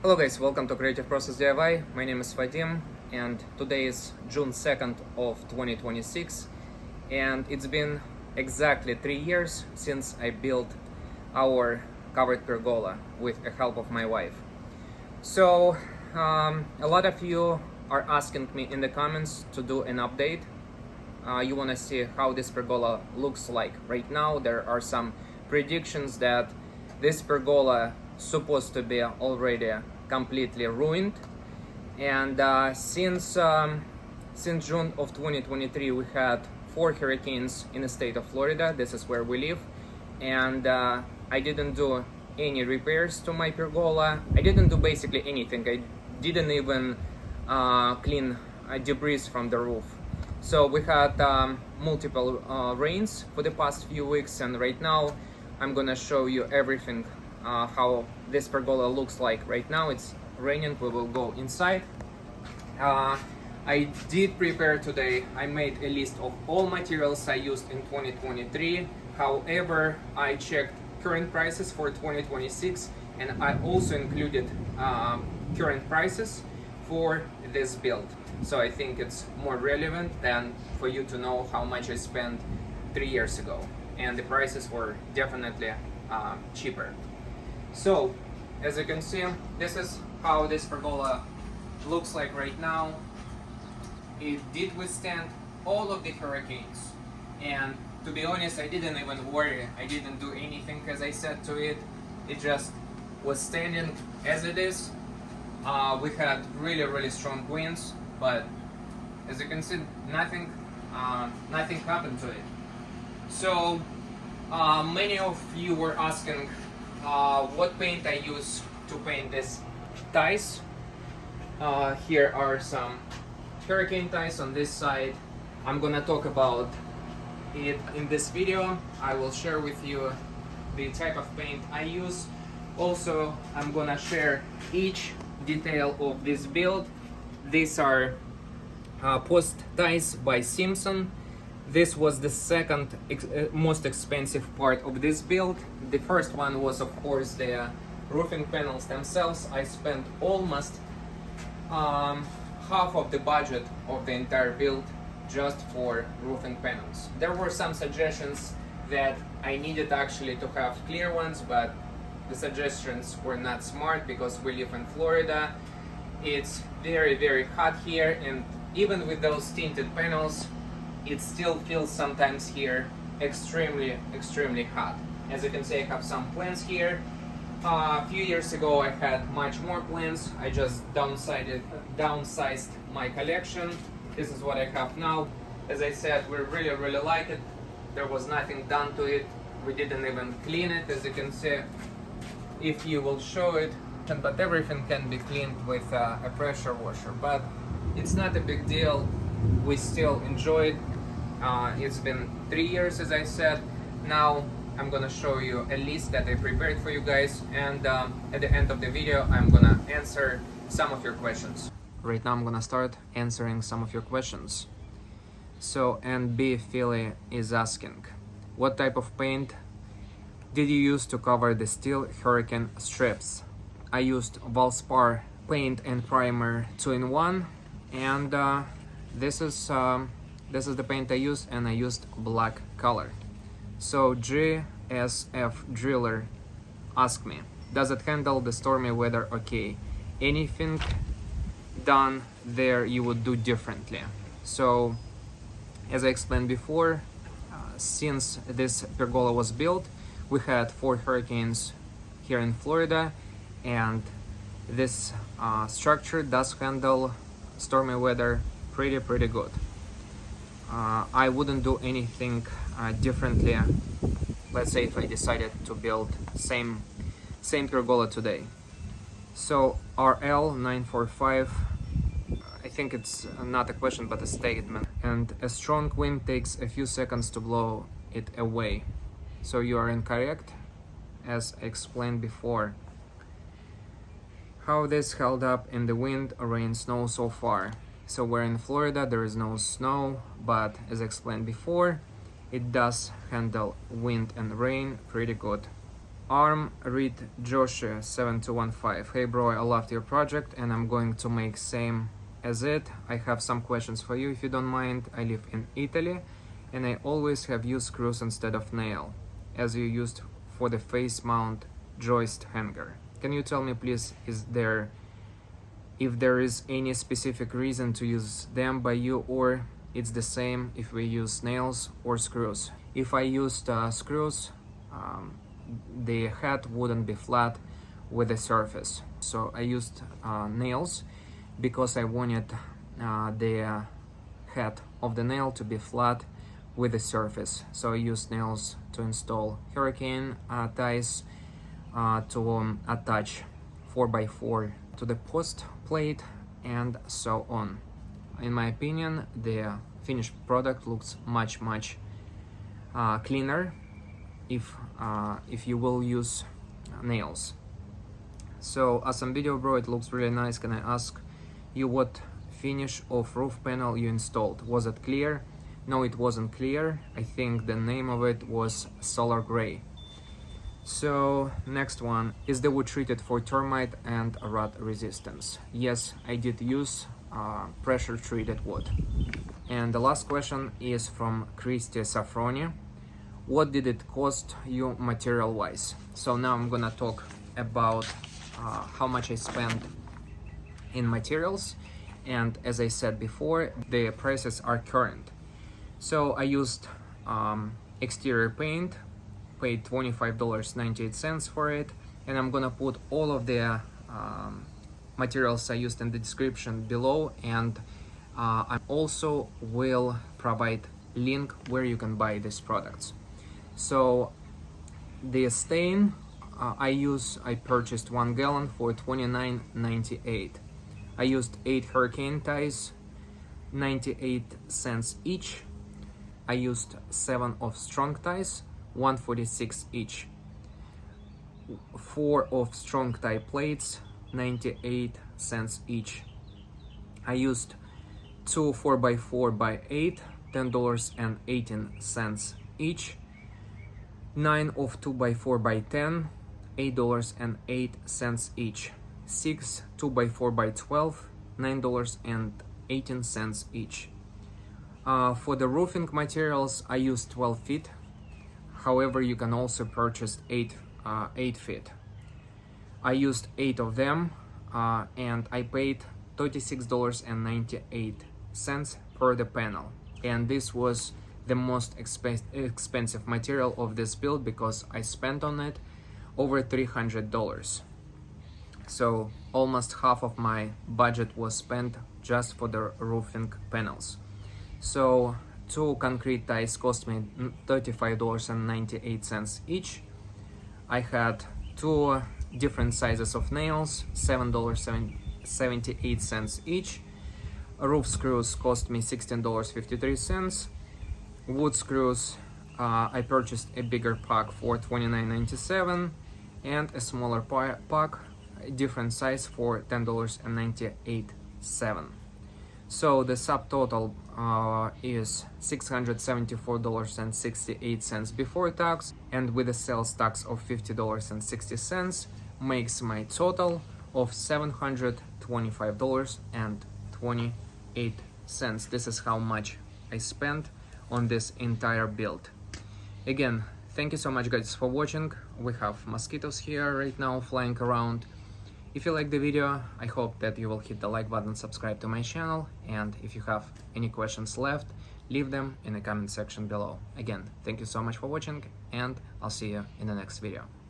Hello guys, welcome to Creative Process DIY. My name is Vadim and today is June 2nd of 2026 and it's been exactly 3 years since I built our covered pergola with the help of my wife. So a lot of you are asking me in the comments to do an update. You want to see how this pergola looks like right now. There are some predictions that this pergola supposed to be already completely ruined, and since June of 2023 we had 4 hurricanes in the state of Florida. This is where we live, and I didn't do any repairs to my pergola. I didn't do basically anything. I didn't even clean debris from the roof. So we had multiple rains for the past few weeks, and right now I'm gonna show you everything, how this pergola looks like right now. It's raining. We will go inside. I did prepare today. I made a list of all materials I used in 2023. However, I checked current prices for 2026, and I also included current prices for this build. So I think it's more relevant than for you to know how much I spent 3 years ago, and the prices were definitely cheaper. So as you can see, this is how this pergola looks like right now. It did withstand all of the hurricanes, and to be honest, I didn't even worry. I didn't do anything as I said to it. It just was standing as it is. We had really strong winds, but as you can see, nothing happened to it. So many of you were asking what paint I use to paint this ties. Here are some hurricane ties on this side. I'm gonna talk about it in this video. I will share with you the type of paint I use. Also, I'm gonna share each detail of this build. These are post ties by Simpson. This was the second most expensive part of this build. The first one was, of course, the roofing panels themselves. I spent almost half of the budget of the entire build just for roofing panels. There were some suggestions that I needed actually to have clear ones, but the suggestions were not smart because we live in Florida. It's very hot here, and even with those tinted panels, it still feels sometimes here extremely hot. As you can see, I have some plants here. A few years ago I had much more plants. I just downsized my collection. This is what I have now. As I said, we really like it. There was nothing done to it. We didn't even clean it, as you can see. If you will show it, but everything can be cleaned with a pressure washer, but it's not a big deal. We still enjoy it. It's been 3 years, as I said. Now I'm gonna show you a list that I prepared for you guys, and at the end of the video I'm gonna answer some of your questions. Right now I'm gonna start answering some of your questions. So NB Philly is asking, what type of paint did you use to cover the steel hurricane strips? I used Valspar paint and primer 2-in-1, and this is the paint I used, and I used black color. So GSF Driller asked me, does it handle the stormy weather okay? Anything done there you would do differently? So as I explained before, since this pergola was built, we had 4 hurricanes here in Florida, and this structure does handle stormy weather pretty good. I wouldn't do anything differently. Let's say if I decided to build same pergola today. So RL945, I think it's not a question but a statement. And a strong wind takes a few seconds to blow it away. So you are incorrect, as explained before. How this held up in the wind, rain, snow so far? So we're in Florida, there is no snow, but as explained before, it does handle wind and rain pretty good. Arm read Joshua 7215. Hey bro, I loved your project and I'm going to make same as it. I have some questions for you if you don't mind. I live in Italy and I always have used screws instead of nail, as you used for the face mount joist hanger. Can you tell me please, if there is any specific reason to use them by you, or it's the same if we use nails or screws? If I used screws, the head wouldn't be flat with the surface, so I used nails because I wanted the head of the nail to be flat with the surface. So I used nails to install hurricane ties to attach 4x4 to the post plate and so on. In my opinion, the finished product looks much cleaner if you will use nails. So awesome video bro, it looks really nice. Can I ask you what finish of roof panel you installed? Was it clear? No, it wasn't clear. I think the name of it was solar gray. So next one, is the wood treated for termite and rot resistance? Yes, I did use pressure treated wood. And the last question is from Christy Safroni. What did it cost you material wise? So now I'm gonna talk about how much I spent in materials, and as I said before, the prices are current. So I used exterior paint, paid $25.98 for it, and I'm gonna put all of the materials I used in the description below, and I also will provide link where you can buy these products. So the stain I purchased 1 gallon for $29.98. I used 8 hurricane ties, 98 cents each. I used 7 of strong ties, 146 each. 4 of strong tie plates, 98 cents each. I used 2 4x4x8, $10.18 each. 9 of 2x4x10, $8.08 each. 6 2x4x12, $9.18 each. For the roofing materials, I used 12 feet. However, you can also purchase 8 feet. I used 8 of them, and I paid $36.98 per the panel. And this was the most expensive material of this build because I spent on it over $300. So almost half of my budget was spent just for the roofing panels. So 2 concrete ties cost me $35.98 each. I had 2 different sizes of nails, $7.78 each. Roof screws cost me $16.53. Wood screws, I purchased a bigger pack for $29.97 and a smaller pack, different size, for $10.98. So the subtotal is $674.68 before tax, and with a sales tax of $50.60 makes my total of $725.28. This is how much I spent on this entire build. Again, thank you so much guys for watching. We have mosquitoes here right now flying around. If you like the video, I hope that you will hit the like button, subscribe to my channel, and if you have any questions left, leave them in the comment section below. Again, thank you so much for watching, and I'll see you in the next video.